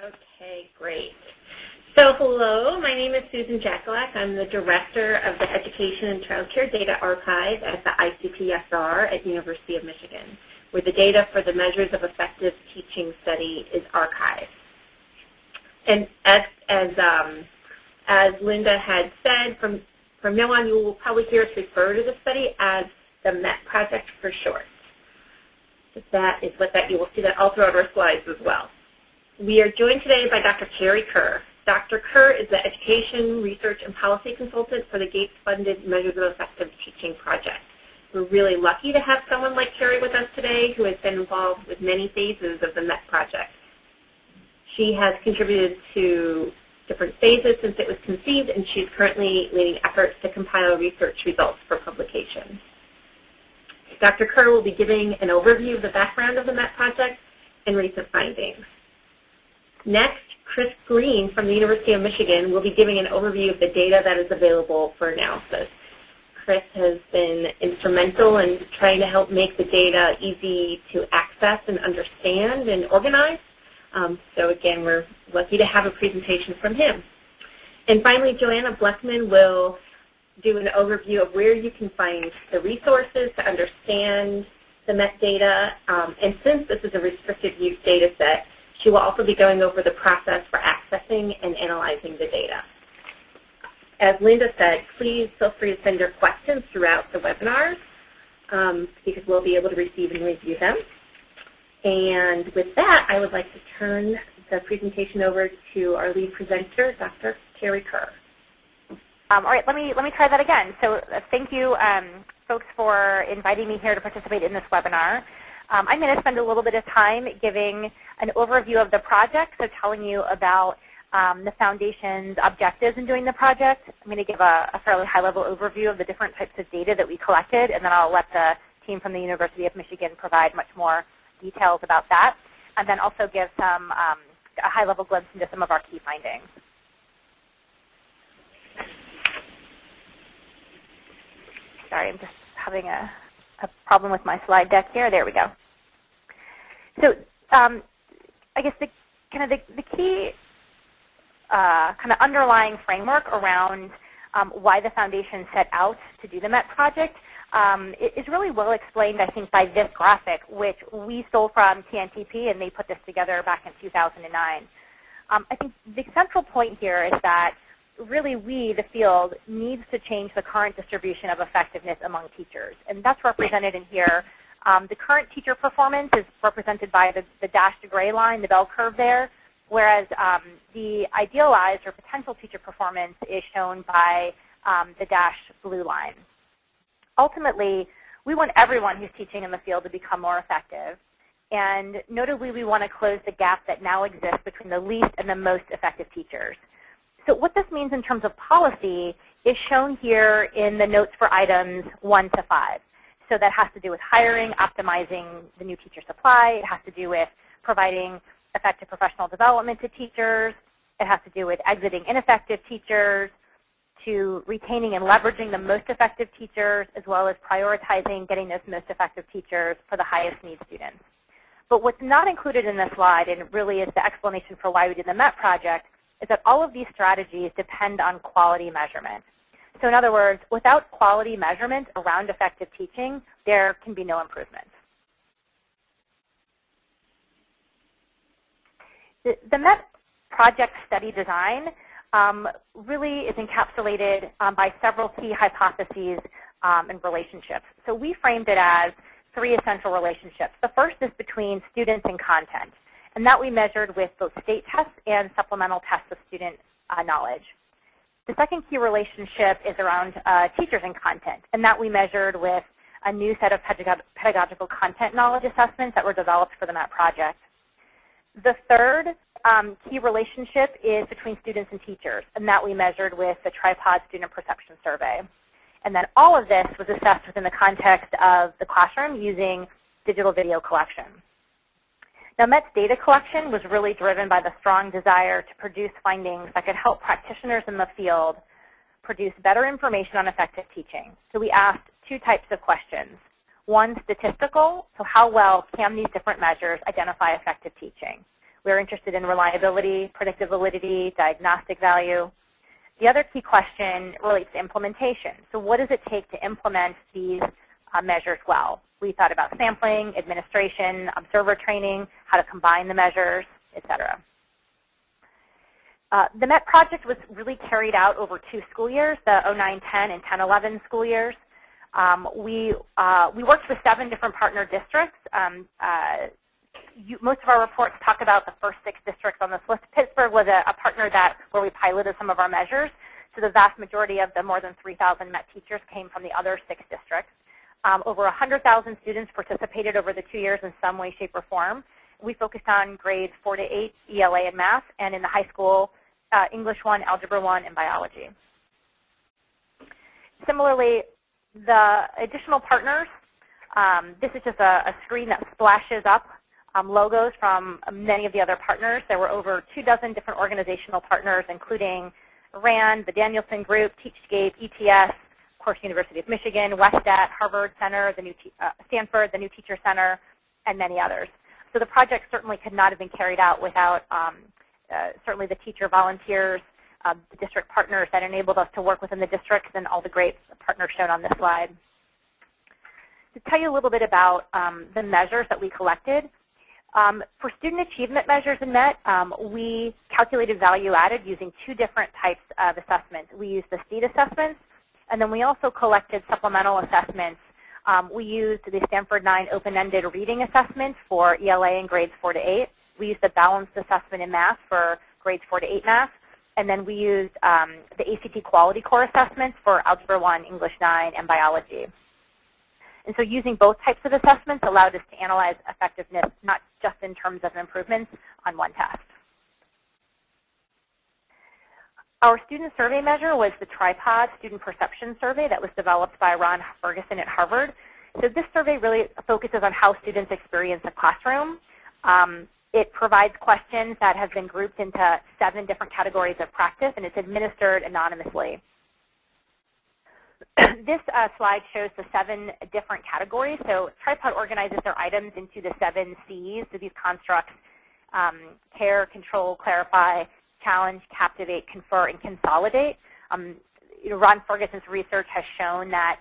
Okay, great. So hello, my name is Susan Jakulak. I'm the Director of the Education and Child Care Data Archive at the ICPSR at University of Michigan, where the data for the Measures of Effective Teaching study is archived. And as Linda had said, from now on you will probably hear us refer to the study as the MET project for short. That is what you will see that all throughout our slides as well. We are joined today by Dr. Carrie Kerr. Dr. Kerr is the Education, Research, and Policy Consultant for the Gates-funded Measures of Effective Teaching project. We're really lucky to have someone like Carrie with us today who has been involved with many phases of the MET project. She has contributed to different phases since it was conceived, and she's currently leading efforts to compile research results for publication. Dr. Kerr will be giving an overview of the background of the MET project and recent findings. Next, Chris Green from the University of Michigan will be giving an overview of the data that is available for analysis. Chris has been instrumental in trying to help make the data easy to access and understand and organize. So again, we're lucky to have a presentation from him. And finally, Joanna Bleckman will do an overview of where you can find the resources to understand the MET data. And since this is a restricted use data set, she will also be going over the process for accessing and analyzing the data. As Linda said, please feel free to send your questions throughout the webinars because we'll be able to receive and review them. And with that, I would like to turn the presentation over to our lead presenter, Dr. Carrie Kerr. All right, let me try that again. So thank you, folks, for inviting me here to participate in this webinar. I'm going to spend a little bit of time giving an overview of the project, so telling you about the Foundation's objectives in doing the project. I'm going to give a fairly high-level overview of the different types of data that we collected, and then I'll let the team from the University of Michigan provide much more details about that, and then also give some a high-level glimpse into some of our key findings. Sorry, I'm just having a problem with my slide deck here. There we go. So I guess the key kind of underlying framework around why the Foundation set out to do the MET project is really well explained, I think, by this graphic, which we stole from TNTP, and they put this together back in 2009. I think the central point here is that really we, the field, needs to change the current distribution of effectiveness among teachers. And that's represented in here. The current teacher performance is represented by the dashed gray line, the bell curve there, whereas the idealized or potential teacher performance is shown by the dashed blue line. Ultimately, we want everyone who's teaching in the field to become more effective. And notably, we want to close the gap that now exists between the least and the most effective teachers. So what this means in terms of policy is shown here in the notes for items 1 to 5. So that has to do with hiring, optimizing the new teacher supply. It has to do with providing effective professional development to teachers. It has to do with exiting ineffective teachers, to retaining and leveraging the most effective teachers, as well as prioritizing getting those most effective teachers for the highest need students. But what's not included in this slide, and really is the explanation for why we did the MET project, is that all of these strategies depend on quality measurement. So in other words, without quality measurement around effective teaching, there can be no improvement. The MET project study design really is encapsulated by several key hypotheses and relationships. So we framed it as 3 essential relationships. The first is between students and content, and that we measured with both state tests and supplemental tests of student knowledge. The second key relationship is around teachers and content, and that we measured with a new set of pedagogical content knowledge assessments that were developed for the MET project. The third key relationship is between students and teachers, and that we measured with the Tripod Student Perception Survey. And then all of this was assessed within the context of the classroom using digital video collection. Now, MET's data collection was really driven by the strong desire to produce findings that could help practitioners in the field produce better information on effective teaching. So we asked 2 types of questions. One, statistical, so how well can these different measures identify effective teaching? We're interested in reliability, predictive validity, diagnostic value. The other key question relates to implementation. So what does it take to implement these measures well? We thought about sampling, administration, observer training, how to combine the measures, etc. The MET project was really carried out over 2 school years, the 09-10 and 10-11 school years. We worked with 7 different partner districts. Most of our reports talk about the first 6 districts on this list. Pittsburgh was a partner where we piloted some of our measures. So the vast majority of the more than 3,000 MET teachers came from the other 6 districts. Over 100,000 students participated over the 2 years in some way, shape, or form. We focused on grades 4 to 8, ELA and math, and in the high school, English 1, Algebra 1, and biology. Similarly, the additional partners, this is just a screen that splashes up logos from many of the other partners. There were over 24 different organizational partners, including RAND, the Danielson Group, TeachScape, ETS, of course, University of Michigan, WestET, Harvard Center, Stanford, the New Teacher Center, and many others. So the project certainly could not have been carried out without certainly the teacher volunteers, the district partners that enabled us to work within the districts, and all the great partners shown on this slide. To tell you a little bit about the measures that we collected, for student achievement measures in MET, we calculated value added using 2 different types of assessments. We used the state assessments, and then we also collected supplemental assessments. We used the Stanford 9 open-ended reading assessment for ELA in grades 4 to 8. We used the balanced assessment in math for grades 4 to 8 math. And then we used the ACT Quality Core assessments for Algebra 1, English 9, and biology. And so using both types of assessments allowed us to analyze effectiveness, not just in terms of improvements on one test. Our student survey measure was the Tripod Student Perception Survey that was developed by Ron Ferguson at Harvard. So this survey really focuses on how students experience the classroom. It provides questions that have been grouped into 7 different categories of practice, and it's administered anonymously. This slide shows the 7 different categories. So Tripod organizes their items into the 7 C's, so these constructs: care, control, clarify, challenge, captivate, confer, and consolidate. Ron Ferguson's research has shown that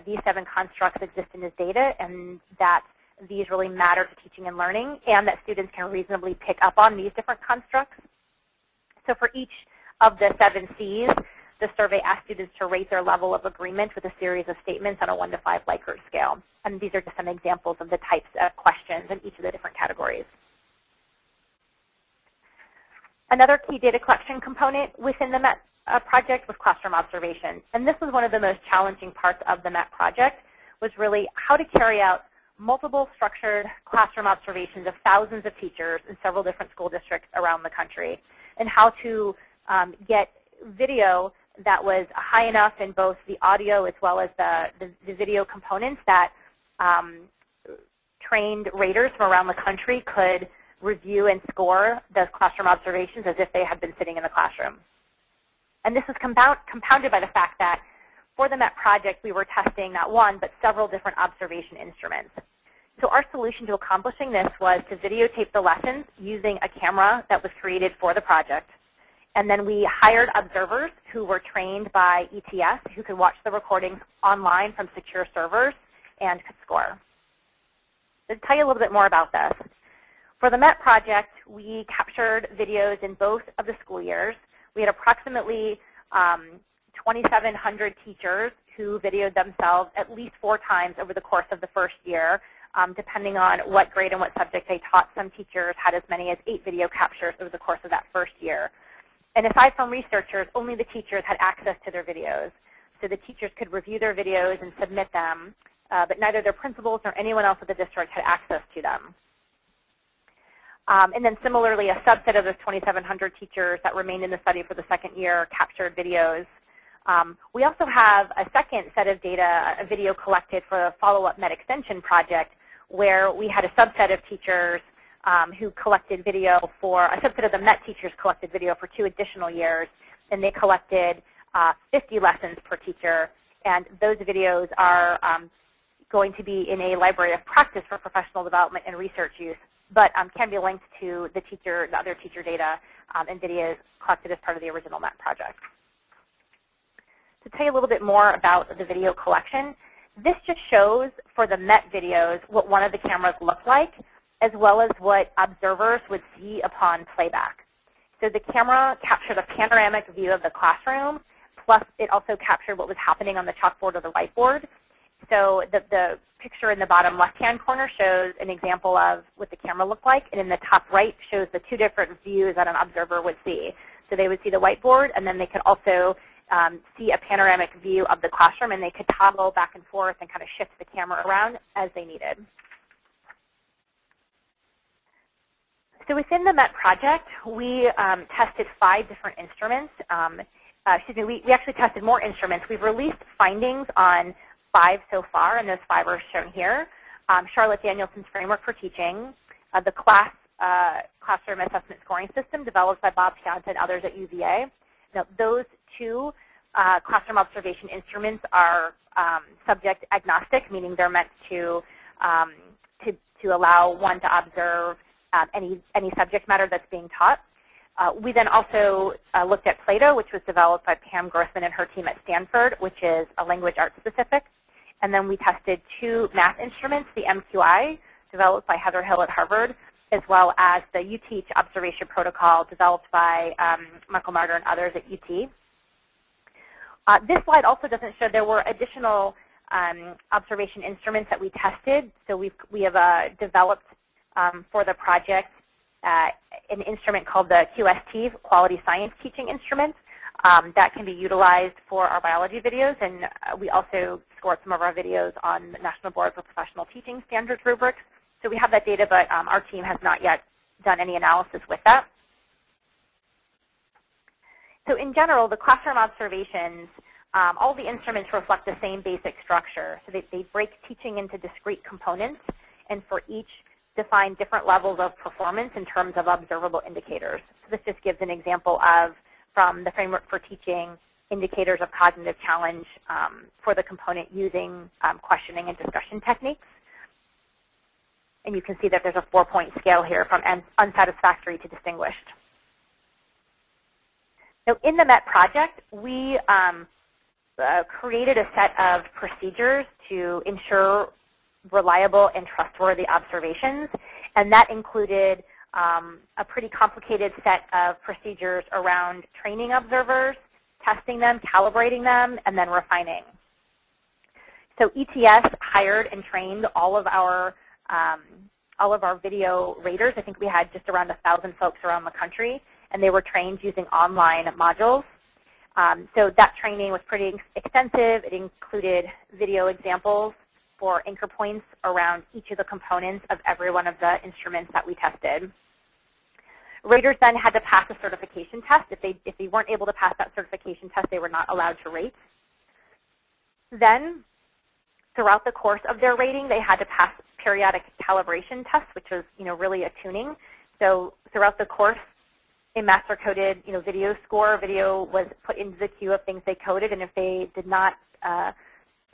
these 7 constructs exist in his data, and that these really matter to teaching and learning, and that students can reasonably pick up on these different constructs. So for each of the 7 C's, the survey asked students to rate their level of agreement with a series of statements on a 1 to 5 Likert scale. And these are just some examples of the types of questions in each of the different categories. Another key data collection component within the MET project was classroom observation. And this was one of the most challenging parts of the MET project, was really how to carry out multiple structured classroom observations of thousands of teachers in several different school districts around the country, and how to get video that was high enough in both the audio as well as the video components that trained raters from around the country could review and score those classroom observations as if they had been sitting in the classroom. And this is compounded by the fact that for the MET project, we were testing not one, but several different observation instruments. So our solution to accomplishing this was to videotape the lessons using a camera that was created for the project. And then we hired observers who were trained by ETS, who could watch the recordings online from secure servers and could score. To tell you a little bit more about this, for the MET project, we captured videos in both of the school years. We had approximately 2,700 teachers who videoed themselves at least 4 times over the course of the first year, depending on what grade and what subject they taught. Some teachers had as many as 8 video captures over the course of that first year. And aside from researchers, only the teachers had access to their videos. So the teachers could review their videos and submit them, but neither their principals nor anyone else at the district had access to them. And then similarly, a subset of those 2,700 teachers that remained in the study for the second year captured videos. We also have a second set of data, a video collected for the follow-up MET extension project, where we had a subset of teachers who collected video for, a subset of the MET teachers collected video for 2 additional years, and they collected 50 lessons per teacher. And those videos are going to be in a library of practice for professional development and research use but can be linked to the other teacher data and videos collected as part of the original MET project. To tell you a little bit more about the video collection, this just shows for the MET videos what one of the cameras looked like, as well as what observers would see upon playback. So the camera captured a panoramic view of the classroom, plus it also captured what was happening on the chalkboard or the whiteboard. So the picture in the bottom left-hand corner shows an example of what the camera looked like, and in the top right shows the two different views that an observer would see. So they would see the whiteboard, and then they could also see a panoramic view of the classroom, and they could toggle back and forth and kind of shift the camera around as they needed. So within the MET project, we tested 5 different instruments. We actually tested more instruments. We've released findings on 5 so far, and those 5 are shown here. Charlotte Danielson's Framework for Teaching, the Classroom Assessment Scoring System developed by Bob Pianta and others at UVA. Now, those 2 classroom observation instruments are subject agnostic, meaning they're meant to allow one to observe any subject matter that's being taught. We then also looked at Plato, which was developed by Pam Grossman and her team at Stanford, which is a language arts specific. And then we tested 2 math instruments, the MQI, developed by Heather Hill at Harvard, as well as the UTeach observation protocol developed by Michael Marder and others at UT. This slide also doesn't show there were additional observation instruments that we tested. So we have developed for the project an instrument called the QST, Quality Science Teaching Instrument, that can be utilized for our biology videos, and we also scored some of our videos on the National Board for Professional Teaching Standards rubrics. So we have that data, but our team has not yet done any analysis with that. So in general, the classroom observations, all the instruments reflect the same basic structure. So they break teaching into discrete components, and for each define different levels of performance in terms of observable indicators. So this just gives an example of, from the Framework for Teaching, indicators of cognitive challenge for the component using questioning and discussion techniques. And you can see that there's a 4-point scale here from unsatisfactory to distinguished. So in the MET project, we created a set of procedures to ensure reliable and trustworthy observations, and that included a pretty complicated set of procedures around training observers, testing them, calibrating them, and then refining. So ETS hired and trained all of our video raters. I think we had just around 1,000 folks around the country, and they were trained using online modules. So that training was pretty extensive. It included video examples for anchor points around each of the components of every one of the instruments that we tested. Raters then had to pass a certification test. If they weren't able to pass that certification test, they were not allowed to rate. Then, throughout the course of their rating, they had to pass periodic calibration tests, which was really a tuning. So throughout the course, a master-coded video score. Video was put into the queue of things they coded, and if they did not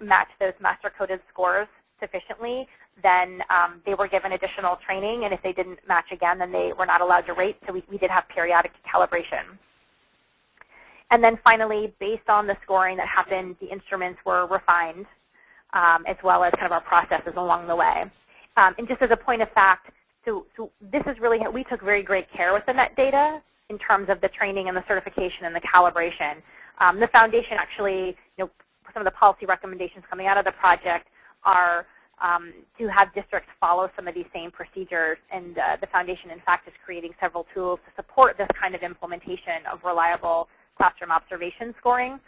match those master-coded scores sufficiently, then they were given additional training, and if they didn't match again, then they were not allowed to rate, so we did have periodic calibration. And then finally, based on the scoring that happened, the instruments were refined, as well as kind of our processes along the way. And just as a point of fact, so this is really, we took very great care with the MET data in terms of the training and the certification and the calibration. The foundation actually, some of the policy recommendations coming out of the project are to have districts follow some of these same procedures, and the foundation, in fact, is creating several tools to support this kind of implementation of reliable classroom observation scoring.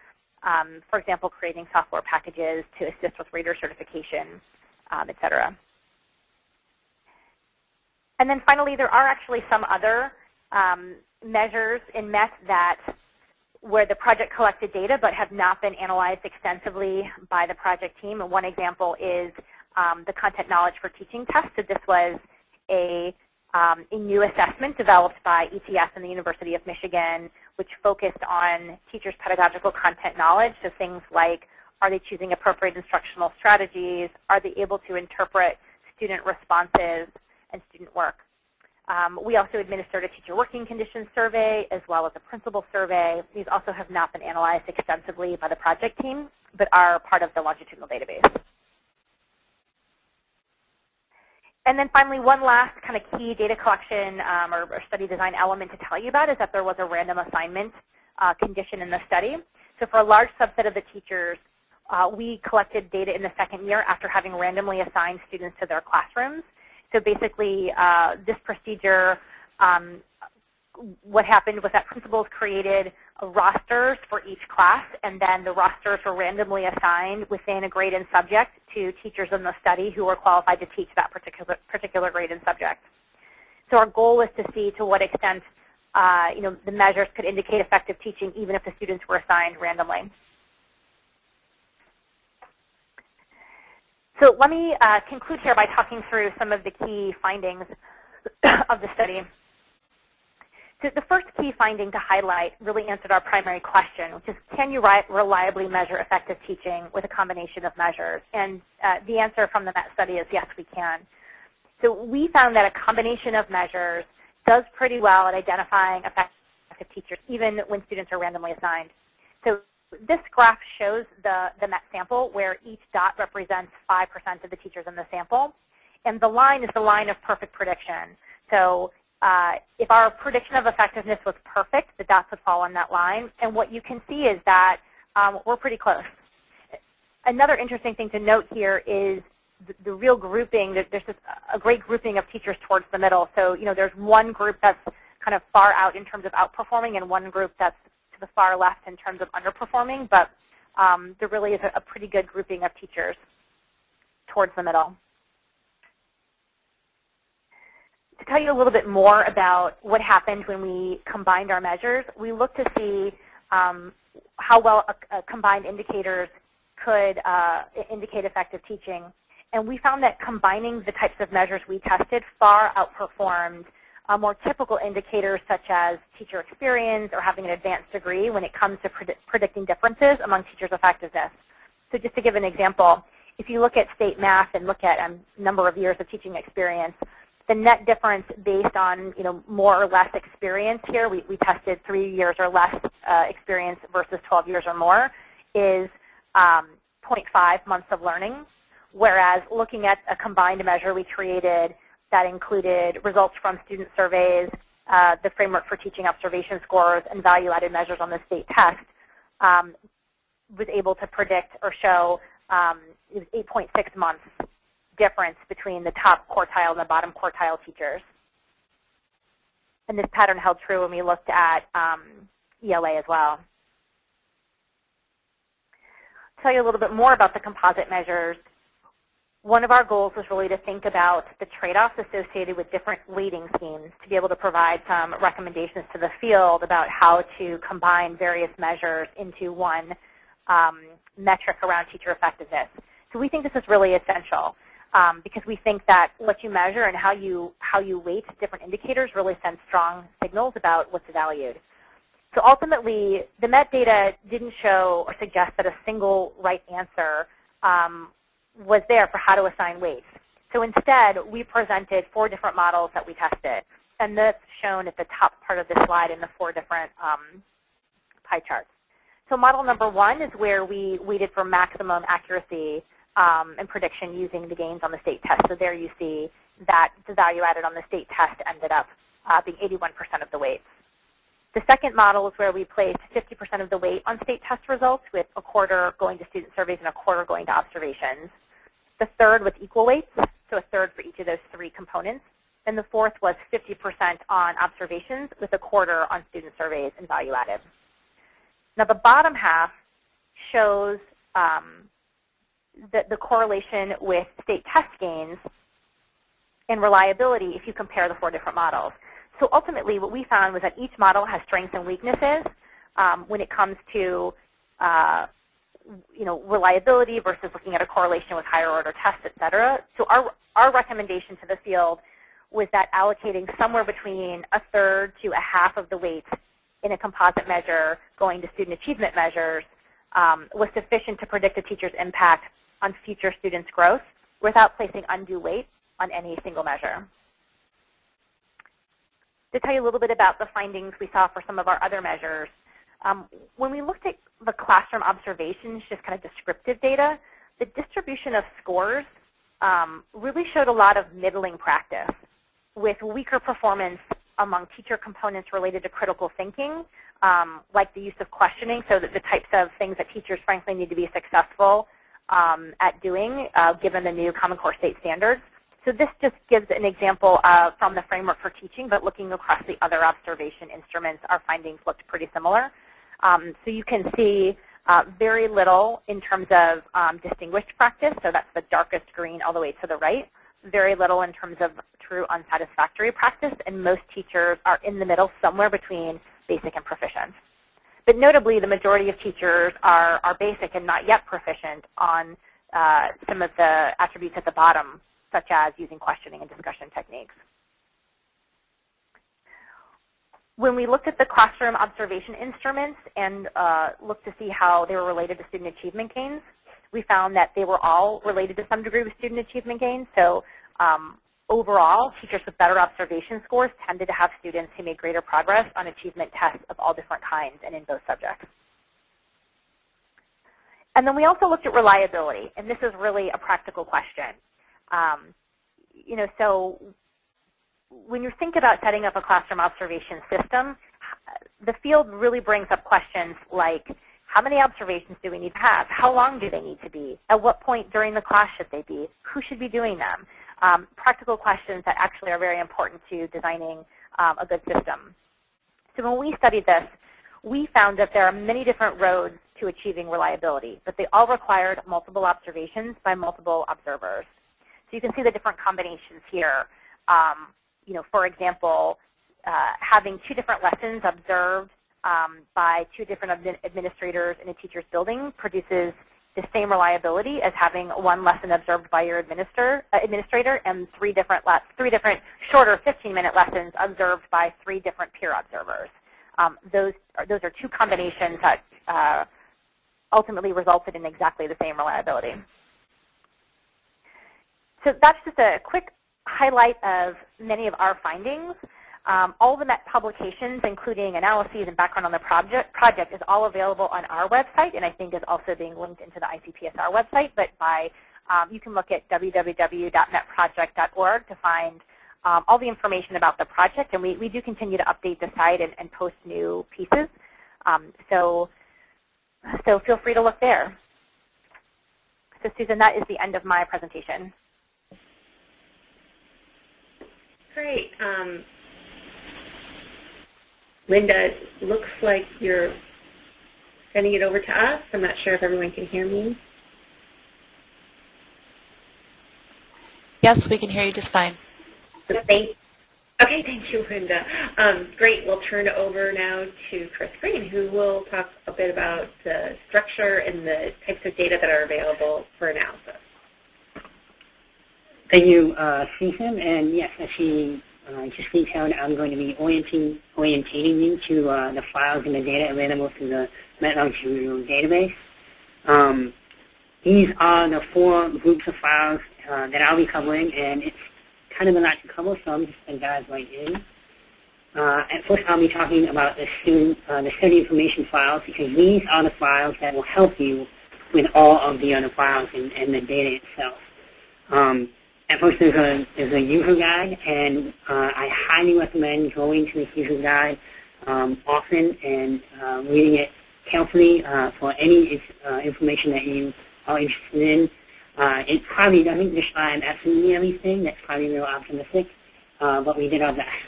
For example, creating software packages to assist with rater certification, et cetera. And then finally, there are actually some other measures in MET where the project collected data but have not been analyzed extensively by the project team. And one example is the content knowledge for teaching test. So this was a new assessment developed by ETS and the University of Michigan, which focused on teachers' pedagogical content knowledge. So things like, are they choosing appropriate instructional strategies? Are they able to interpret student responses and student work? We also administered a teacher working conditions survey as well as a principal survey. These also have not been analyzed extensively by the project team, but are part of the longitudinal database. And then finally, one last kind of key data collection or study design element to tell you about is that there was a random assignment condition in the study. So for a large subset of the teachers, we collected data in the second year after having randomly assigned students to their classrooms. So basically, this procedure, what happened was that principals created rosters for each class, and then the rosters were randomly assigned within a grade and subject to teachers in the study who were qualified to teach that particular grade and subject. So our goal was to see to what extent the measures could indicate effective teaching even if the students were assigned randomly. So let me conclude here by talking through some of the key findings of the study. So the first key finding to highlight really answered our primary question, which is, can you reliably measure effective teaching with a combination of measures? And the answer from the MET study is yes, we can. So we found that a combination of measures does pretty well at identifying effective teachers, even when students are randomly assigned. So this graph shows the MET sample, where each dot represents 5% of the teachers in the sample. And the line is the line of perfect prediction. So if our prediction of effectiveness was perfect, the dots would fall on that line. And what you can see is that we're pretty close. Another interesting thing to note here is the real grouping. There's just a great grouping of teachers towards the middle. So there's one group that's kind of far out in terms of outperforming and one group that's to the far left in terms of underperforming. But there really is a pretty good grouping of teachers towards the middle. To tell you a little bit more about what happened when we combined our measures, we looked to see how well combined indicators could indicate effective teaching. And we found that combining the types of measures we tested far outperformed more typical indicators such as teacher experience or having an advanced degree when it comes to predicting differences among teachers' effectiveness. So just to give an example, if you look at state math and look at a number of years of teaching experience, the net difference based on more or less experience here, we tested 3 years or less experience versus 12 years or more, is 0.5 months of learning. Whereas looking at a combined measure we created that included results from student surveys, the framework for teaching observation scores, and value-added measures on the state test, was able to predict or show it was 8.6 months difference between the top quartile and the bottom quartile teachers. And this pattern held true when we looked at ELA as well. To tell you a little bit more about the composite measures, one of our goals was really to think about the trade-offs associated with different weighting schemes to be able to provide some recommendations to the field about how to combine various measures into one metric around teacher effectiveness. So we think this is really essential. Because we think that what you measure and how you weight different indicators really sends strong signals about what's valued. So ultimately, the MET data didn't show or suggest that a single right answer was there for how to assign weights. So instead, we presented 4 different models that we tested. And that's shown at the top part of the slide in the 4 different pie charts. So model number 1 is where we weighted for maximum accuracy and prediction using the gains on the state test. So there you see that the value added on the state test ended up being 81% of the weights. The second model is where we placed 50% of the weight on state test results, with a quarter going to student surveys and a quarter going to observations. The third with equal weights, so a third for each of those 3 components. And the fourth was 50% on observations with a quarter on student surveys and value added. Now the bottom half shows the correlation with state test gains and reliability if you compare the 4 different models. So ultimately what we found was that each model has strengths and weaknesses when it comes to reliability versus looking at a correlation with higher order tests, et cetera. So our recommendation to the field was that allocating somewhere between a third to a half of the weights in a composite measure going to student achievement measures was sufficient to predict a teacher's impact on future students' growth without placing undue weight on any single measure. to tell you a little bit about the findings we saw for some of our other measures. When we looked at the classroom observations, just kind of descriptive data, the distribution of scores really showed a lot of middling practice, with weaker performance among teacher components related to critical thinking, like the use of questioning, so that the types of things that teachers frankly need to be successful at doing given the new Common Core State Standards. So this just gives an example from the framework for teaching, but looking across the other observation instruments, our findings looked pretty similar. So you can see very little in terms of distinguished practice, so that's the darkest green all the way to the right. Very little in terms of true unsatisfactory practice, and most teachers are in the middle, somewhere between basic and proficient. But notably, the majority of teachers are basic and not yet proficient on some of the attributes at the bottom, such as using questioning and discussion techniques. When we looked at the classroom observation instruments and looked to see how they were related to student achievement gains, we found that they were all related to some degree with student achievement gains. So overall, teachers with better observation scores tended to have students who made greater progress on achievement tests of all different kinds and in both subjects. And then we also looked at reliability, and this is really a practical question. So when you think about setting up a classroom observation system, the field really brings up questions like, how many observations do we need to have? How long do they need to be? At what point during the class should they be? Who should be doing them? Practical questions that actually are very important to designing a good system. So when we studied this, we found that there are many different roads to achieving reliability, but they all required multiple observations by multiple observers. So you can see the different combinations here. For example, having 2 different lessons observed by 2 different administrators in a teacher's building produces the same reliability as having 1 lesson observed by your administrator and 3 different shorter 15-minute lessons observed by 3 different peer observers. Those are 2 combinations that ultimately resulted in exactly the same reliability. So that's just a quick highlight of many of our findings. All the MET publications, including analyses and background on the project, is all available on our website, and I think is also being linked into the ICPSR website. But you can look at www.metproject.org to find all the information about the project, and we do continue to update the site and post new pieces. So feel free to look there. So Susan, that is the end of my presentation. Great. Linda, looks like you're sending it over to us. I'm not sure if everyone can hear me. Yes, we can hear you just fine. Okay, thank you, Linda. Great. We'll turn it over now to Chris Green, who will talk a bit about the structure and the types of data that are available for analysis. Thank you, Susan. And yes, as she just detailed, I'm going to be orientating you to the files and the data available through the Met Longitudinal database. These are the 4 groups of files that I'll be covering, and it's kind of a lot to cover, so I'm just going to dive right in. At first, I'll be talking about the study information files, because these are the files that will help you with all of the other files and the data itself. At first, there's a user guide, and I highly recommend going to this user guide often and reading it carefully for any information that you are interested in. It probably doesn't describe absolutely everything. That's probably a little optimistic, but we did our best.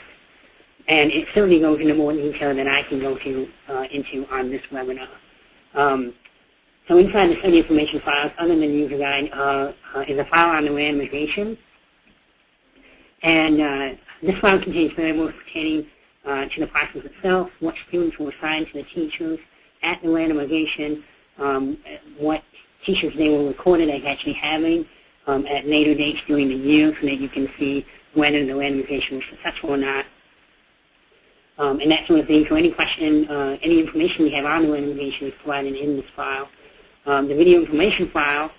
And it certainly goes into more detail than I can go into on this webinar. So inside the study information files, other than the user guide, is a file on the randomization. And this file contains variables pertaining to the process itself, what students were assigned to the teachers at the randomization, what teachers they were recorded as actually having at later dates during the year, so that you can see whether the randomization was successful or not. And that sort of thing. So any question, any information we have on the randomization is provided in this file. The video information file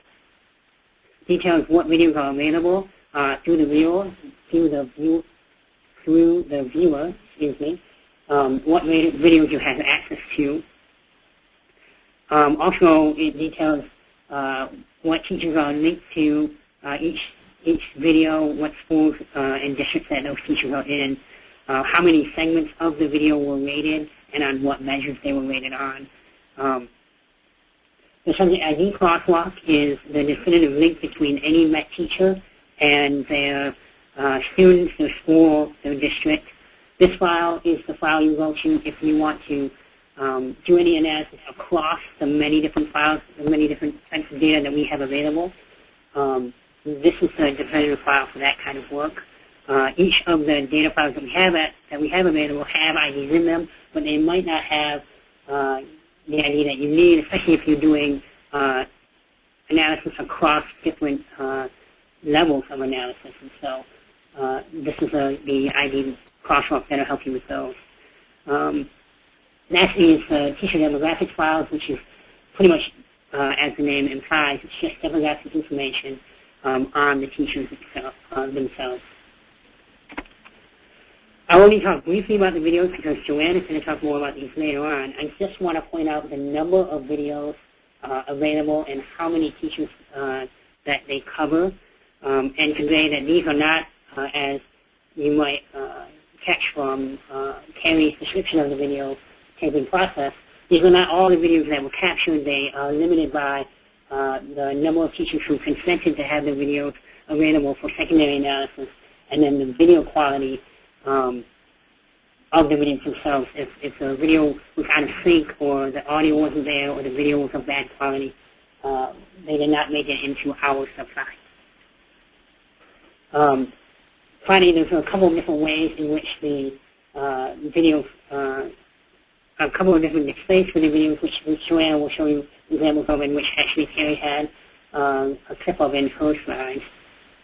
details what videos are available through the viewer through the viewer, what videos you have access to. Also, it details what teachers are linked to each video, what schools and districts that those teachers are in, how many segments of the video were rated, and on what measures they were rated on. The subject ID crosswalk is the definitive link between any MET teacher and their students, their school, their district. This file is the file you go to if you want to do any analysis across the many different files, the many different types of data that we have available. This is the definitive file for that kind of work. Each of the data files that we have available have IDs in them, but they might not have the ID that you need, especially if you're doing analysis across different levels of analysis. And so this is the ID crosswalk that'll help you with those. Next is teacher demographics files, which is pretty much, as the name implies, it's just demographic information on the teachers themselves. I only talk briefly about the videos because Joanne is going to talk more about these later on. I just want to point out the number of videos available and how many teachers that they cover, and convey that these are not, as you might catch from Carrie's description of the video taping process, these are not all the videos that were captured. They are limited by the number of teachers who consented to have the videos available for secondary analysis, and then the video quality of the videos themselves. If the video was out of sync, or the audio wasn't there, or the video was of bad quality, they did not make it into our supply. Finally, there's a couple of different ways in which the videos, a couple of different displays for the videos, which Joanna will show you examples of, in which actually Carrie had a clip of in her slides.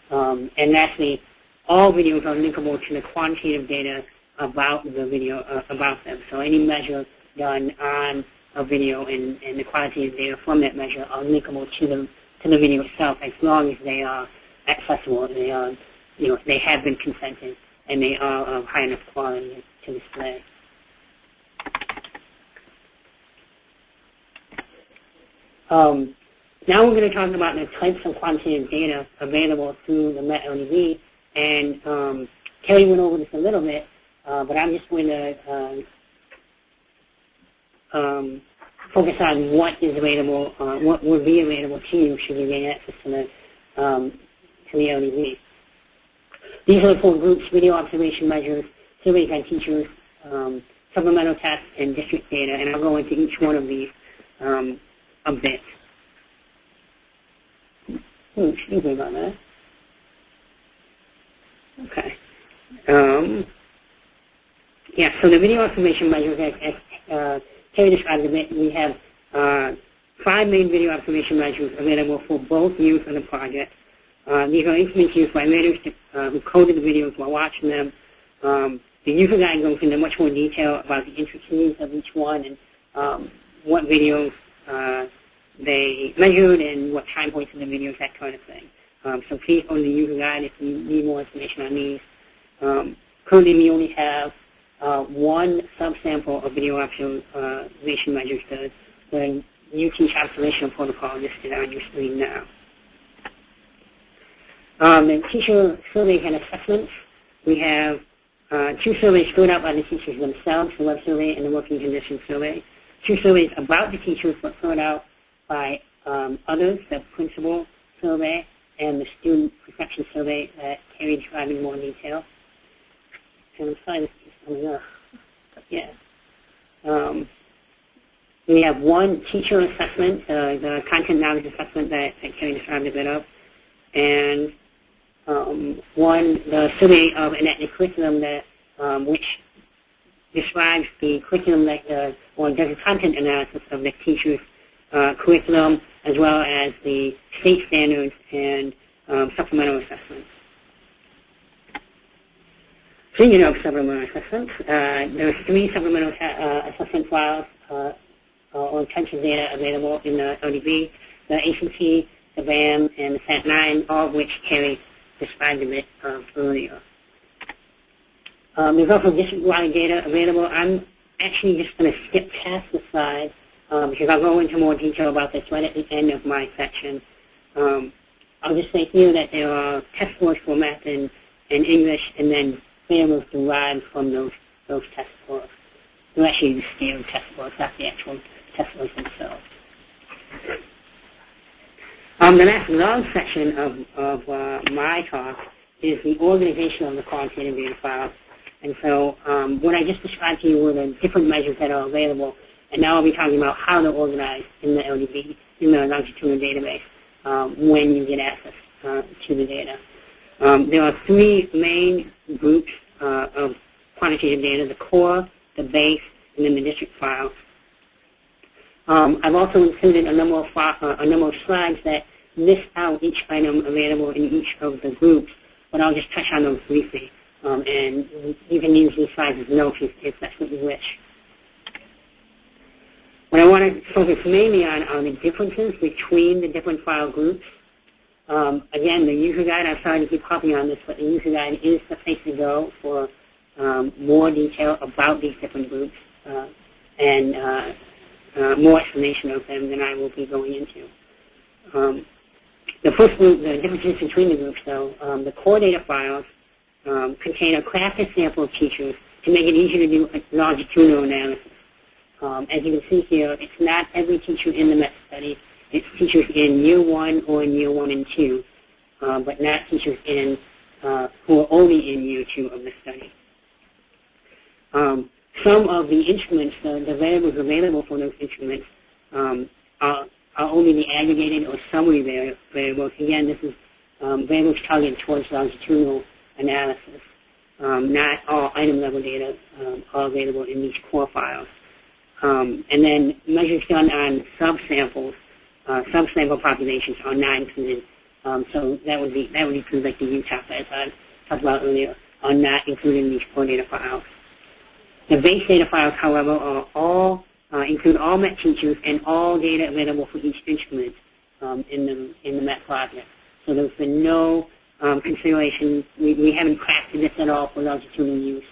And lastly, all videos are linkable to the quantitative data about the video, about them. So any measure done on a video and the quantitative data from that measure are linkable to the video itself, as long as they are accessible, and they are, they have been consented, and they are of high enough quality to display. Now we're going to talk about the types of quantitative data available through the MET LDB, and Carrie went over this a little bit, but I'm just going to focus on what is available, what would be available to you should you gain access to the LDB. These are the 4 groups: video observation measures, surveys on teachers, supplemental tests, and district data, and I'll go into each one of these a bit. Excuse me about that. Okay. Yeah, so the video observation measures, as Terry described a bit, we have 5 main video observation measures available for both use in the project. These are instruments used by raters who coded the videos while watching them. The user guide goes into much more detail about the intricacies of each one and what videos they measured and what time points in the videos, that kind of thing. So please go to the user guide if you need more information on these. Currently, we only have 1 subsample of video observation measures, the UT observational protocol listed on your screen now. The teacher surveys and assessments. We have 2 surveys filled out by the teachers themselves, the web survey and the working conditions survey. 2 surveys about the teachers but filled out by others, the principal survey and the student perception survey that Carrie described in more detail. And I'm sorry, this is coming up. Yeah. We have 1 teacher assessment, the content knowledge assessment that Carrie described a bit of, and 1, the survey of enacted curriculum that which describes the curriculum that, or does a content analysis of the teacher's curriculum, as well as the state standards and supplemental assessments. Speaking of supplemental assessments, there are 3 supplemental assessment files or types of data available in the LDB: the ACT, the BAM, and the SAT-9, all of which Carrie described a bit earlier. There's also district-wide data available. I'm actually just going to skip past the slide because I'll go into more detail about this right at the end of my section. I'll just say here that there are test scores for math and English, and then variables derived from those test scores. They're actually the scaled test scores, not the actual test scores themselves. The last long section of my talk is the organization of the quantitative data files. And so what I just described to you were the different measures that are available, and now I'll be talking about how they're organized in the LDB, in the longitudinal database, when you get access to the data. There are three main groups of quantitative data: the core, the base, and then the district files. I've also included a number of slides that list out each item available in each of the groups, but I'll just touch on those briefly. And you can use these slides as notes if that's what you wish. What I want to focus mainly on are the differences between the different file groups. Again, the user guide, I'm sorry to keep harping on this, but the user guide is the place to go for more detail about these different groups and more explanation of them than I will be going into. The first group, the differences between the groups, though, the core data files contain a crafted sample of teachers to make it easier to do a longitudinal analysis. As you can see here, it's not every teacher in the MET study. It's teachers in year 1 or in year 1 and 2, but not teachers in who are only in year 2 of the study. Some of the instruments, the variables available for those instruments, are only the aggregated or summary variables. Again, this is variables targeted towards longitudinal analysis. Not all item-level data are available in these core files. And then measures done on subsamples, subsample populations are not included. So that would include like the Utah, as I talked about earlier, are not included in these core data files. The base data files, however, are all include all MET teachers and all data available for each instrument in the MET project. So there's been no consideration. We haven't crafted this at all for longitudinal use.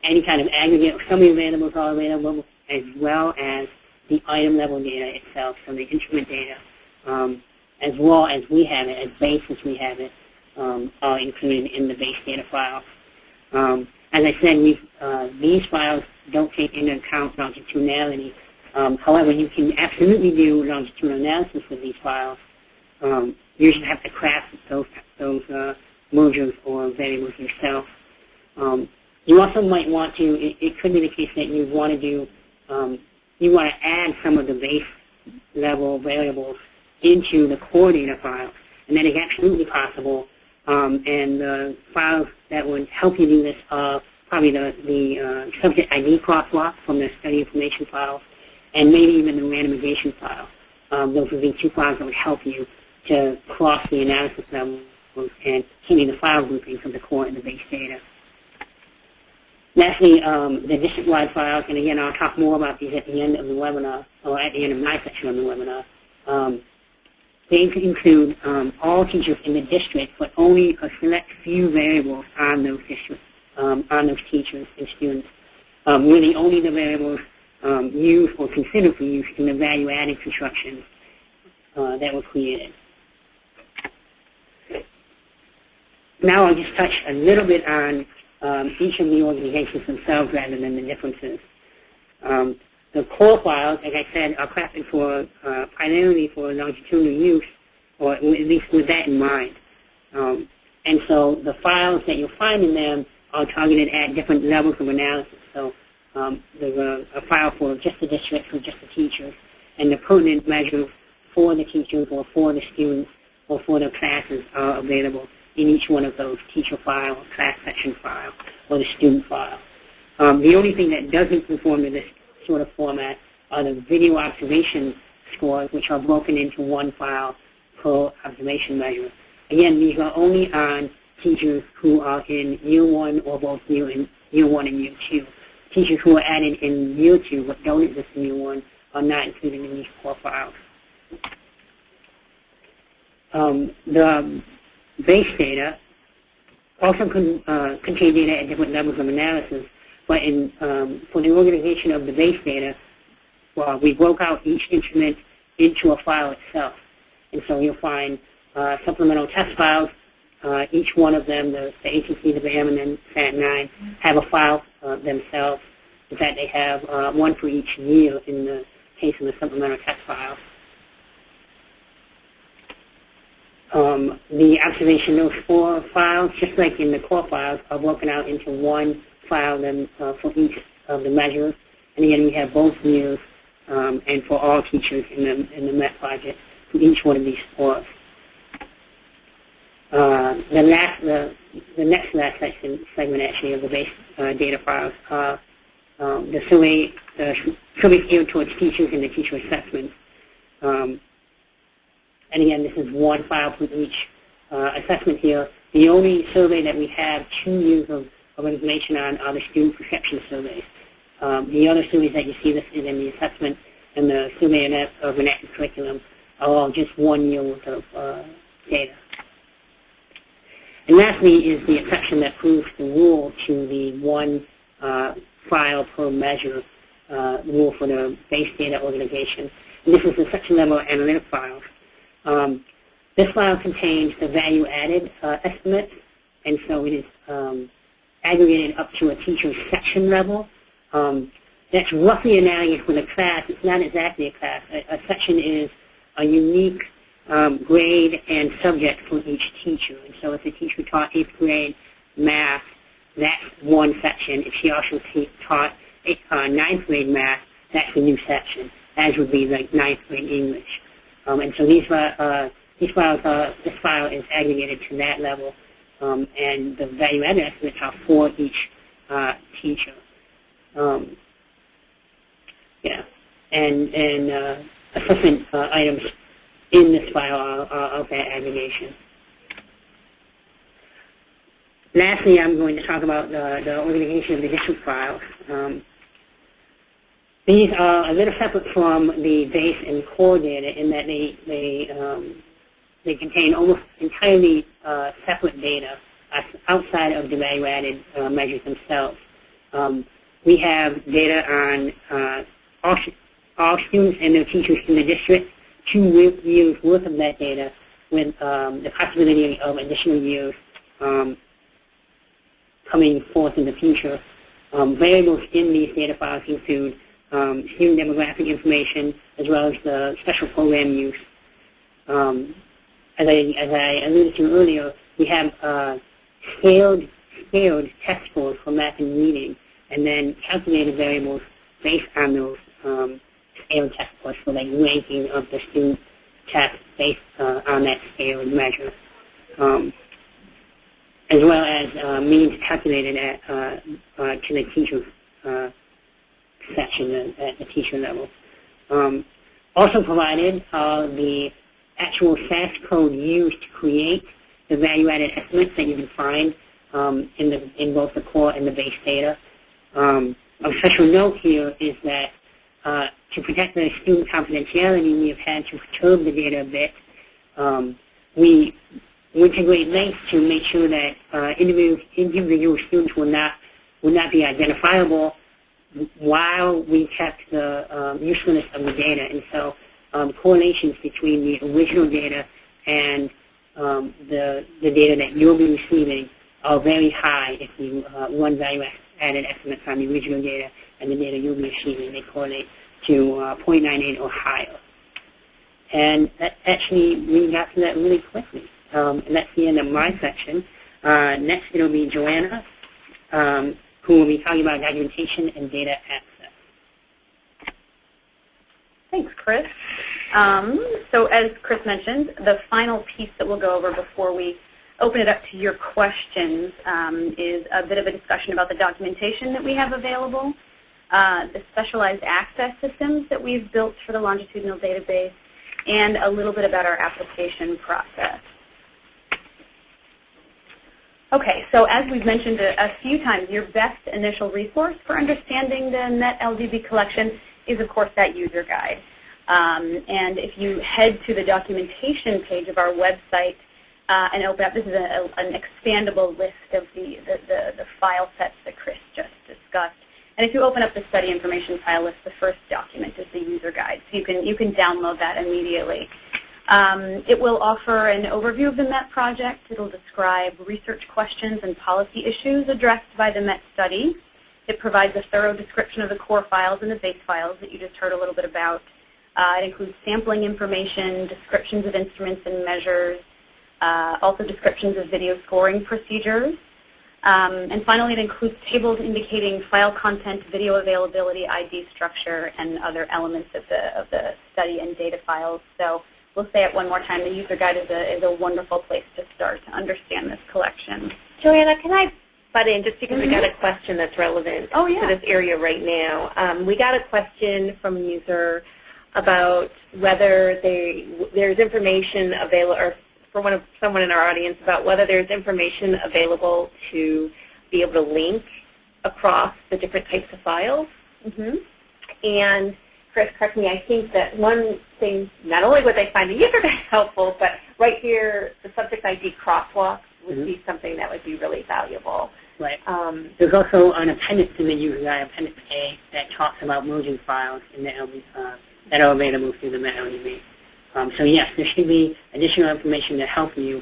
Any kind of aggregate or summary variables are available, as well as the item-level data itself, so the instrument data, as well as we have it, as base as we have it, are included in the base data files. As I said, these files don't take into account longitudinality. However, you can absolutely do longitudinal analysis with these files. You just have to craft those mergers or variables yourself. You also might want to, it could be the case that you want to do, you want to add some of the base level variables into the core data files. And that is absolutely possible. And the files that would help you do this are probably the subject ID crosswalk from the study information files, and maybe even the randomization file. Those would be two files that would help you to cross the analysis levels and certainly the file groupings of the core and the base data. Lastly, the district-wide files, and again, I'll talk more about these at the end of the webinar, or at the end of my section of the webinar. They include all teachers in the district, but only a select few variables on those districts, on those teachers and students. Really only the variables used or considered for use in the value-added constructions that were created. Now I'll just touch a little bit on each of the organizations themselves rather than the differences. The core files, as I said, are crafted for primarily for longitudinal use, or at least with that in mind. And so the files that you'll find in them are targeted at different levels of analysis. So there's a file for just the district, for just the teachers, and the pertinent measures for the teachers or for the students or for their classes are available in each one of those teacher file, class section file, or the student file. The only thing that doesn't conform to this sort of format are the video observation scores, which are broken into one file per observation measure. Again, these are only on teachers who are in year 1 or both year 1 and year 2. Teachers who are added in year 2 but don't exist in year 1 are not included in these core files. The base data also contain data at different levels of analysis, but for the organization of the base data, well, we broke out each instrument into a file itself. And so you'll find supplemental test files. Each one of them, the ATC, the BAM, and then SAT9, have a file themselves. In fact, they have one for each year in the case of the supplemental test files. The observation notes for files, just like in the core files, are broken out into one file then for each of the measures. And again, we have both years and for all teachers in the MET project for each one of these scores. The next last segment actually of the base data files are the survey geared towards teachers and the teacher assessment. And again, this is one file for each assessment here. The only survey that we have 2 years of information on are the student perception surveys. The other surveys that you see listed in the assessment and the survey of an active curriculum are all just 1 year worth of data. And lastly is the exception that proves the rule to the one file per measure rule for the base data organization. And this is the section level analytic files. This file contains the value-added estimates, and so it is aggregated up to a teacher's section level. That's roughly analogous with a class. It's not exactly a class. A section is a unique grade and subject for each teacher. And so if a teacher taught 8th grade math, that's one section. If she also taught 9th grade math, that's a new section, as would be like 9th grade English. And so this file is aggregated to that level, and the value-added estimates are for each teacher. And assessment items in this file are of that aggregation. Lastly, I'm going to talk about the organization of the district files. These are a little separate from the base and core data in that they contain almost entirely separate data outside of the value-added measures themselves. We have data on all students and their teachers in the district, 2 years worth of that data with the possibility of additional years coming forth in the future. Variables in these data files include student demographic information as well as the special program use. As I alluded to earlier, we have scaled test scores for math and reading, and then calculated variables based on those scaled test scores, so like ranking of the student test based on that scaled measure, as well as means calculated at to the teacher section at the teacher level. Also provided are the actual SAS code used to create the value-added estimates that you can find in both the core and the base data. A special note here is that to protect the student confidentiality, we have had to perturb the data a bit. We went to great lengths to make sure that individual students will not be identifiable while we kept the usefulness of the data. And so correlations between the original data and the data that you'll be receiving are very high if you run value-added estimates on the original data and the data you'll be receiving. They correlate to 0.98 or higher. And that actually, we got to that really quickly. And that's the end of my section. Next, it'll be Joanna, who will be talking about documentation and data access. Thanks, Chris. So as Chris mentioned, the final piece that we'll go over before we open it up to your questions is a bit of a discussion about the documentation that we have available, the specialized access systems that we've built for the longitudinal database, and a little bit about our application process. Okay, so as we've mentioned a few times, your best initial resource for understanding the MET LDB collection is, of course, that user guide. And if you head to the documentation page of our website, and open up. This is an expandable list of the file sets that Chris just discussed. And if you open up the study information file list, the first document is the user guide. So you can download that immediately. It will offer an overview of the MET project. It will describe research questions and policy issues addressed by the MET study. It provides a thorough description of the core files and the base files that you just heard a little bit about. It includes sampling information, descriptions of instruments and measures, also descriptions of video scoring procedures. And finally, it includes tables indicating file content, video availability, ID structure, and other elements of the study and data files. So we'll say it one more time, the user guide is a wonderful place to start to understand this collection. Joanna, can I butt in just because we got a question that's relevant to this area right now? We got a question from a user about whether there's information available, or for someone in our audience, about whether there's information available to be able to link across the different types of files. And Chris, correct me, I think that one thing, not only would they find the user guide helpful, but right here, the subject ID crosswalk would be something that would be really valuable. Right. There's also an appendix in the user guide, Appendix A, that talks about merging files in the LDB, that are available through the MET LDB. So yes, there should be additional information to help you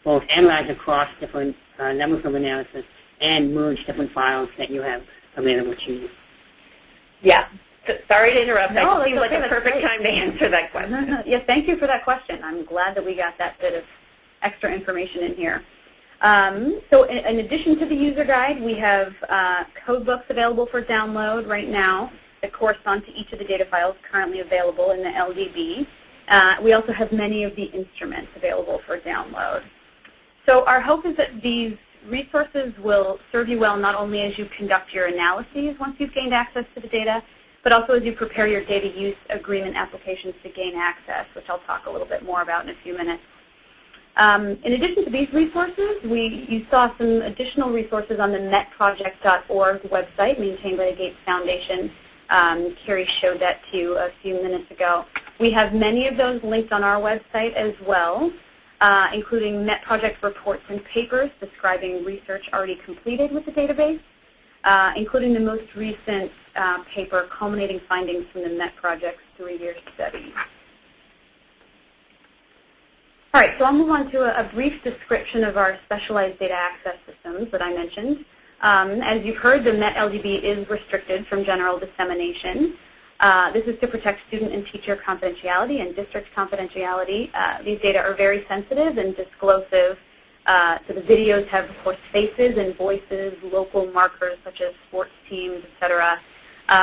both analyze across different levels of analysis and merge different files that you have available to you. Yeah. Sorry to interrupt. No, it seems like a perfect time to answer that question. Yes, thank you for that question. I'm glad that we got that bit of extra information in here. So in addition to the user guide, we have code books available for download right now that correspond to each of the data files currently available in the LDB. We also have many of the instruments available for download. So our hope is that these resources will serve you well not only as you conduct your analyses once you've gained access to the data, but also as you prepare your data use agreement applications to gain access, which I'll talk a little bit more about in a few minutes. In addition to these resources, you saw some additional resources on the metproject.org website maintained by the Gates Foundation. Carrie showed that to you a few minutes ago. We have many of those linked on our website as well, including MET project reports and papers describing research already completed with the database, including the most recent paper culminating findings from the MET project's 3-year study. All right, so I'll move on to a brief description of our specialized data access systems that I mentioned. As you've heard, the MET LDB is restricted from general dissemination. This is to protect student and teacher confidentiality and district confidentiality. These data are very sensitive and disclosive. So the videos have, of course, faces and voices, local markers such as sports teams, et cetera.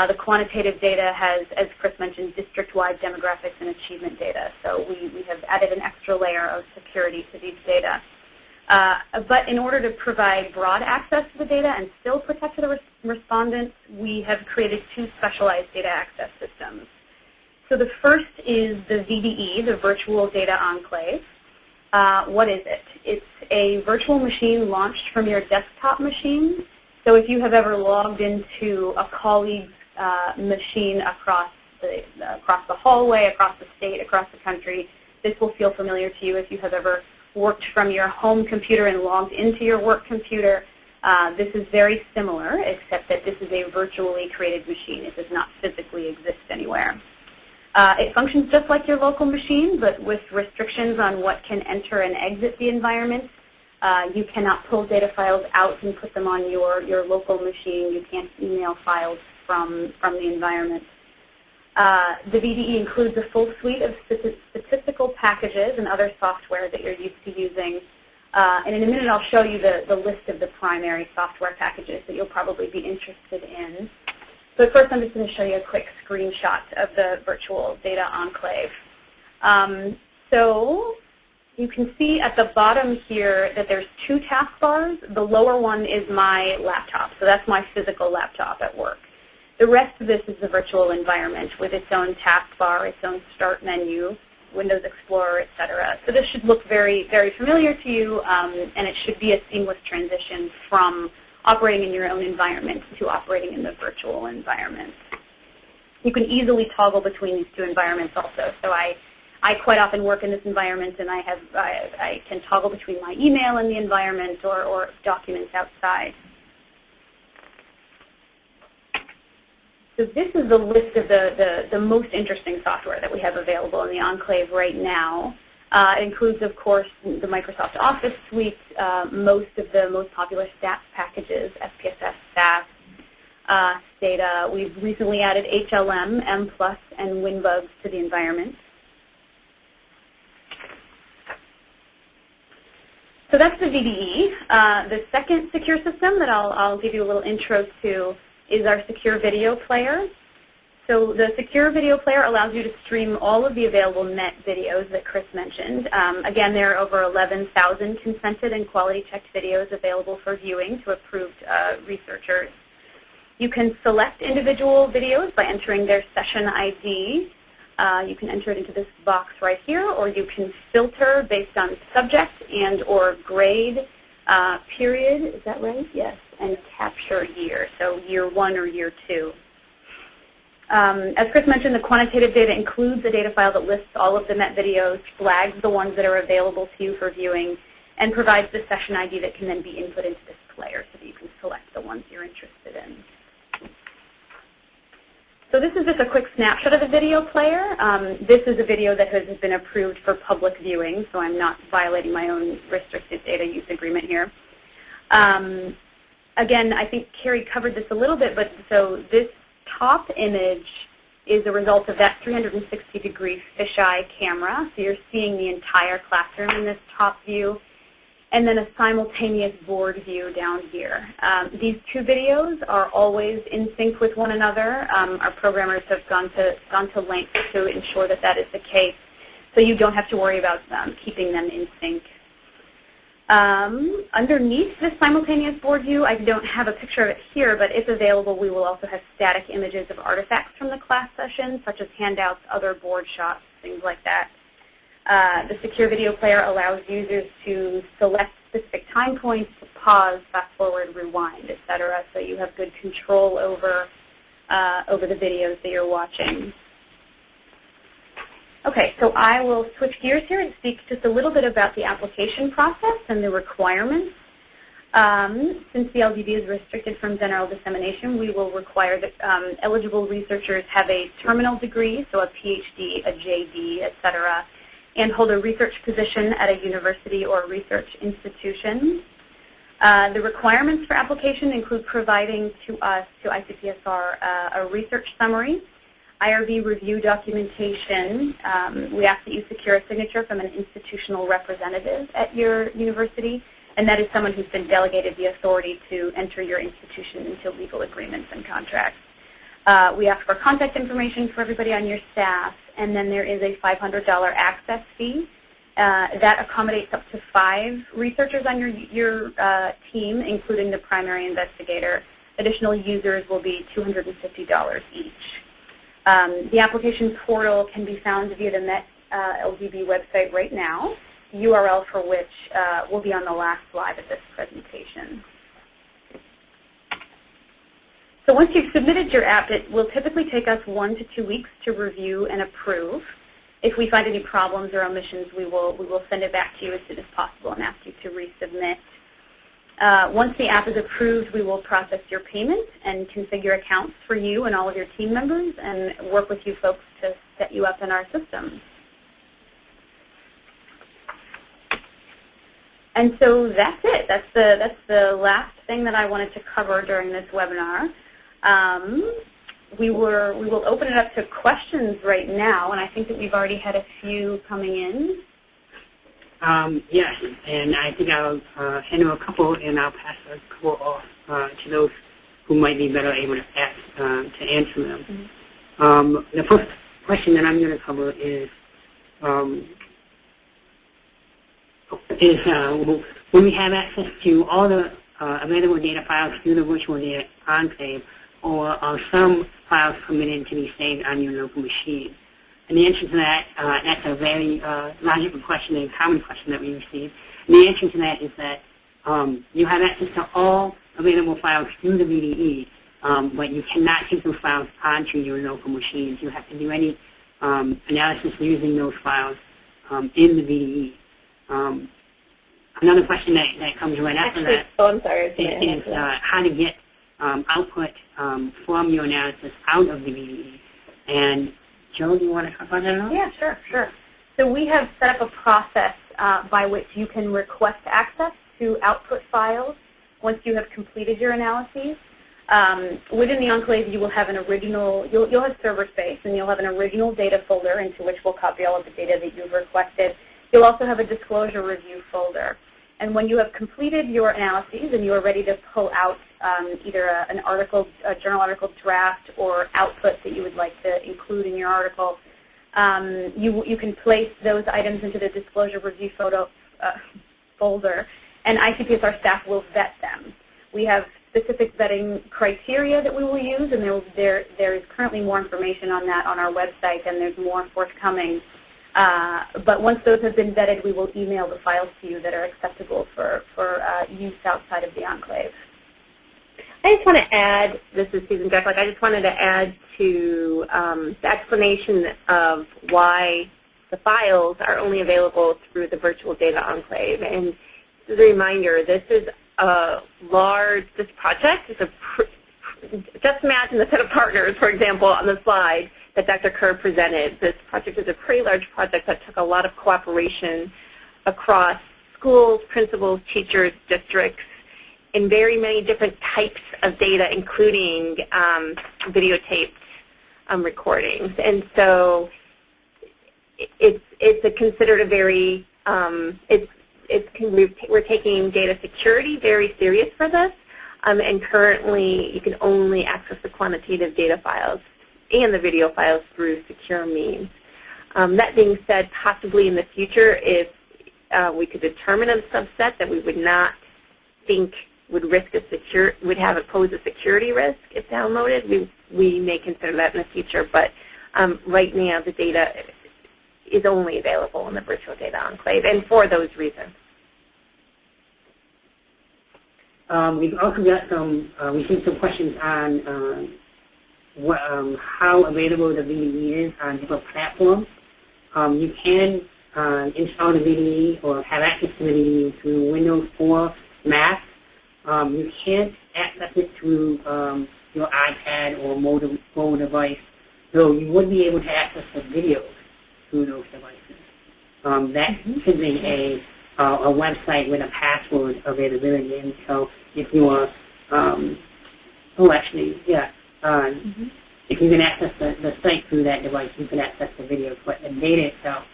The quantitative data has, as Chris mentioned, district-wide demographics and achievement data. So we have added an extra layer of security to these data. But in order to provide broad access to the data and still protect the respondents, we have created 2 specialized data access systems. So the first is the VDE, the Virtual Data Enclave. What is it? It's a virtual machine launched from your desktop machine. So if you have ever logged into a colleague's machine across the hallway, across the state, across the country, this will feel familiar to you. If you have ever worked from your home computer and logged into your work computer, this is very similar, except that this is a virtually created machine. It does not physically exist anywhere. It functions just like your local machine, but with restrictions on what can enter and exit the environment. You cannot pull data files out and put them on your local machine. You can't email files from the environment. The VDE includes a full suite of statistical packages and other software that you're used to using. And in a minute, I'll show you the list of the primary software packages that you'll probably be interested in. But first, I'm just going to show you a quick screenshot of the Virtual Data Enclave. So you can see at the bottom here that there's 2 taskbars. The lower one is my laptop, so that's my physical laptop at work. The rest of this is the virtual environment with its own taskbar, its own start menu, Windows Explorer, etc. So this should look very, very familiar to you, and it should be a seamless transition from operating in your own environment to operating in the virtual environment. You can easily toggle between these 2 environments also. So I I quite often work in this environment, and I can toggle between my email and the environment or documents outside. So this is the list of the most interesting software that we have available in the Enclave right now. It includes, of course, the Microsoft Office suite, most of the most popular stats packages, SPSS, SAS, Stata. We've recently added HLM, M+, and WinBugs to the environment. So that's the VDE. The second secure system that I'll give you a little intro to is our secure video player. So the secure video player allows you to stream all of the available MET videos that Chris mentioned. Again, there are over 11,000 consented and quality-checked videos available for viewing to approved researchers. You can select individual videos by entering their session ID. You can enter it into this box right here, or you can filter based on subject and or grade, period, is that right? Yes, and capture year, so year 1 or year 2. As Chris mentioned, the quantitative data includes a data file that lists all of the MET videos, flags the ones that are available to you for viewing, and provides the session ID that can then be input into this player so that you can select the ones you're interested in. So this is just a quick snapshot of the video player. This is a video that has been approved for public viewing, so I'm not violating my own restricted data use agreement here. Again, I think Carrie covered this a little bit, but so this top image is a result of that 360-degree fisheye camera. So you're seeing the entire classroom in this top view, and then a simultaneous board view down here. These two videos are always in sync with one another. Our programmers have gone to lengths to ensure that that is the case, so you don't have to worry about keeping them in sync. Underneath this simultaneous board view, I don't have a picture of it here, but if available, we will also have static images of artifacts from the class session, such as handouts, other board shots, things like that. The secure video player allows users to select specific time points, to pause, fast forward, rewind, etc. So you have good control over the videos that you're watching. Okay, so I will switch gears here and speak just a little bit about the application process and the requirements. Since the LDB is restricted from general dissemination, we will require that eligible researchers have a terminal degree, so a PhD, a JD, etc., and hold a research position at a university or research institution. The requirements for application include providing to us, to ICPSR, a research summary, IRB review documentation. We ask that you secure a signature from an institutional representative at your university, and that is someone who's been delegated the authority to enter your institution into legal agreements and contracts. We ask for contact information for everybody on your staff, and then there is a $500 access fee. That accommodates up to 5 researchers on your team, including the primary investigator. Additional users will be $250 each. The application portal can be found via the MET LDB website right now, the URL for which will be on the last slide of this presentation. So once you've submitted your app, it will typically take us 1 to 2 weeks to review and approve. If we find any problems or omissions, we will send it back to you as soon as possible and ask you to resubmit. Once the app is approved, we will process your payment and configure accounts for you and all of your team members and work with you folks to set you up in our system. And so that's it. That's the last thing that I wanted to cover during this webinar. We will open it up to questions right now, and I think that we've already had a few coming in. Yes, and I think I'll handle a couple, and I'll pass a couple off to those who might be better able to answer them. Mm-hmm. The first question that I'm going to cover is when we have access to all the available data files through the virtual data enclave, or are some files permitted to be saved on your local machine? And the answer to that, that's a very logical question and common question that we receive. And the answer to that is that you have access to all available files through the VDE, but you cannot take those files onto your local machines. You have to do any analysis using those files in the VDE. Another question that comes right after that I'm sorry. is how to get output from your analysis out of the VDE. And Joe, do you want to talk about that at all? Yeah, sure. So we have set up a process by which you can request access to output files once you have completed your analyses. Within the Enclave, you will have an original, you'll have server space, and you'll have an original data folder into which we'll copy all of the data that you've requested. You'll also have a disclosure review folder. And when you have completed your analyses and you are ready to pull out either a journal article draft or output that you would like to include in your article, you can place those items into the disclosure review folder, and ICPSR staff will vet them. We have specific vetting criteria that we will use, and there is currently more information on that on our website, and there's more forthcoming. But once those have been vetted, we will email the files to you that are acceptable for use outside of the Enclave. I just want to add, this is Susan Drecklich, I just wanted to add to the explanation of why the files are only available through the Virtual Data Enclave. And as a reminder, this is a this project is just imagine the set of partners, for example, on the slide that Dr. Kerr presented. This project is a pretty large project that took a lot of cooperation across schools, principals, teachers, districts, in very many different types of data, including videotaped recordings. And so it's considered a very, we're taking data security very serious for this, and currently you can only access the quantitative data files and the video files through secure means. That being said, possibly in the future, if we could determine a subset that we would not think would pose a security risk if downloaded, we may consider that in the future. But right now, the data is only available in the Virtual Data Enclave, and for those reasons. We've also got received some questions on how available the VDE is on different platforms. You can install the VDE or have access to the VDE through Windows 4 Mac. You can't access it through your iPad or mobile device, though you would be able to access the videos through those devices. That's simply a website with a password availability, and so if you are, if you can access the site through that device, you can access the videos, but the data itself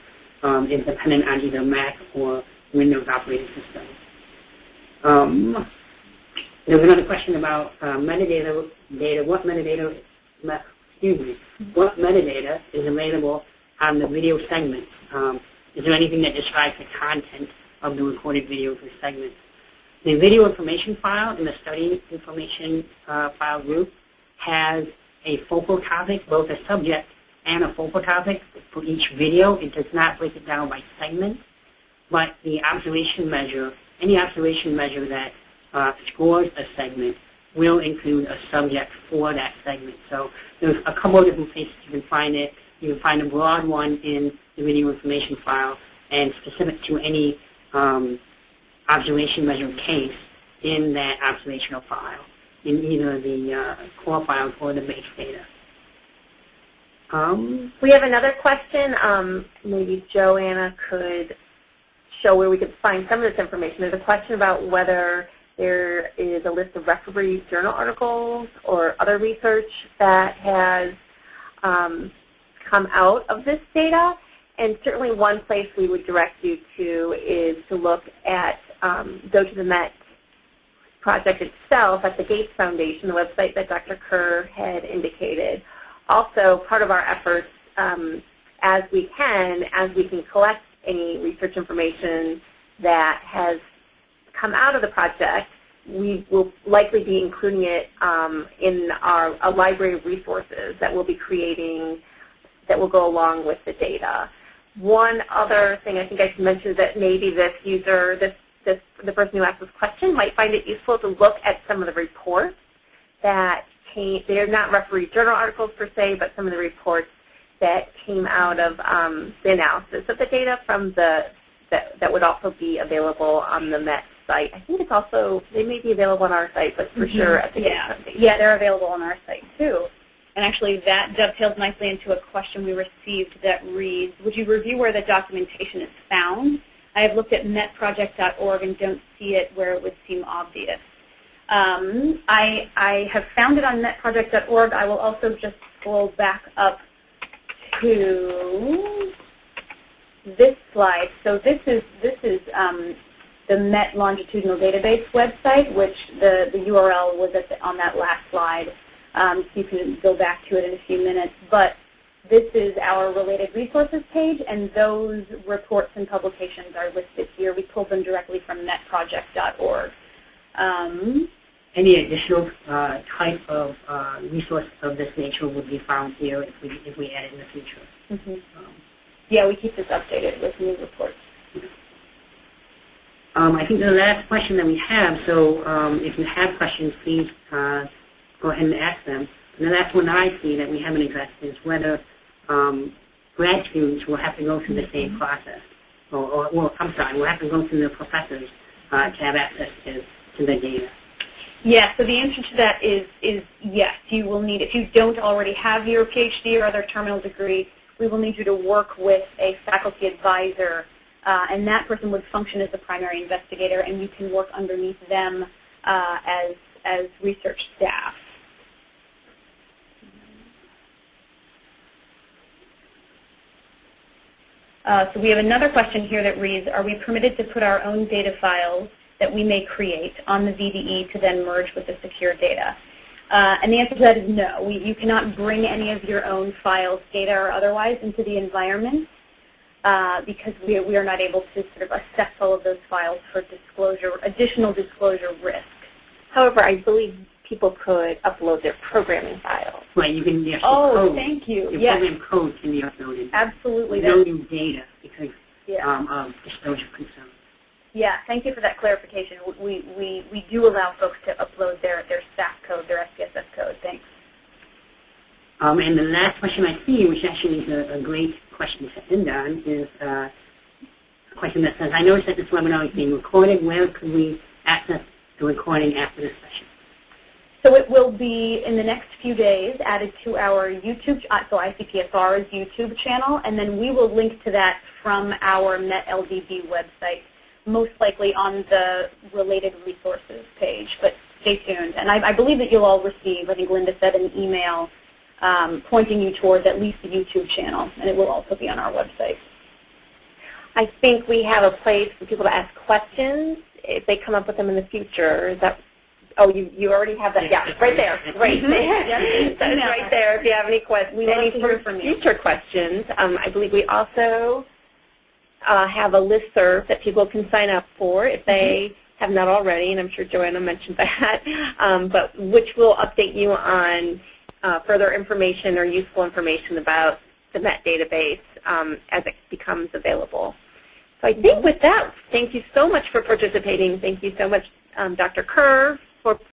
is dependent on either Mac or Windows operating system. There's another question about metadata. What metadata is available on the video segments? Is there anything that describes the content of the recorded videos or segments? The video information file in the study information file group has a focal topic, both a subject and a focal topic for each video. It does not break it down by segment, but the observation measure, any observation measure that scores a segment will include a subject for that segment. So there's a couple of different places you can find it. You can find a broad one in the video information file and specific to any observation measure case in that observational file, in either the core files or the base data. We have another question. Maybe Joanna could show where we could find some of this information. There's a question about whether there is a list of referee journal articles or other research that has come out of this data. And certainly one place we would direct you to is to look at, go to the MET project itself at the Gates Foundation, the website that Dr. Kerr had indicated. Also, part of our efforts, as we can collect any research information that has come out of the project, we will likely be including it in a library of resources that we'll be creating that will go along with the data. One other thing I think I should mention is that maybe this user, the person who asked this question might find it useful to look at some of the reports that came. They're not referee journal articles per se, but some of the reports that came out of the analysis of the data from that would also be available on the Met site. I think it's also, they may be available on our site, but for sure at the Foundation. Yeah, they're available on our site too. And actually that dovetails nicely into a question we received that reads, would you review where the documentation is found? I have looked at metproject.org and don't see it where it would seem obvious. I have found it on metproject.org. I will also just scroll back up to this slide. So this is the Met Longitudinal Database website, which the URL was on that last slide. So you can go back to it in a few minutes. But this is our related resources page, and those reports and publications are listed here. We pulled them directly from metproject.org. Any additional type of resource of this nature would be found here if we add it in the future. Mm-hmm. Yeah, we keep this updated with new reports. I think the last question that we have, so if you have questions, please go ahead and ask them. And the last one that I see that we haven't addressed is whether grad students will have to go through the same process. Or I'm sorry, will have to go through the professors to have access to the data. Yeah, so the answer to that is yes. You will need, if you don't already have your PhD or other terminal degree, we will need you to work with a faculty advisor, and that person would function as the primary investigator, and you can work underneath them as research staff. So we have another question here that reads, are we permitted to put our own data files that we may create on the VDE to then merge with the secure data? And the answer to that is no. You cannot bring any of your own files, data or otherwise, into the environment because we are not able to sort of assess all of those files for additional disclosure risk. However, I believe people could upload their programming files. Right, you can actually code. Thank you. Your program code can be uploaded. Absolutely. No new data because of disclosure concerns. Yeah, thank you for that clarification. We do allow folks to upload their staff code, their SPSS code. Thanks. And the last question I see, which actually is a great question to end on, is a question that says, I noticed that this webinar is being recorded. Where could we access the recording after this session? So it will be, in the next few days, added to our YouTube, so ICPSR's YouTube channel, and then we will link to that from our Met LDB website, most likely on the related resources page, but stay tuned. And I believe that you'll all receive, I think Linda said, an email pointing you towards at least the YouTube channel, and it will also be on our website. I think we have a place for people to ask questions if they come up with them in the future. Is that? Oh, you already have that. Yeah, right there. Right. Yes, that is right there. If you have any questions, any future questions, I believe we also have a listserv that people can sign up for if they have not already, and I'm sure Joanna mentioned that, but which will update you on further information or useful information about the Met database as it becomes available. So I think with that, thank you so much for participating. Thank you so much, Dr. Kerr, for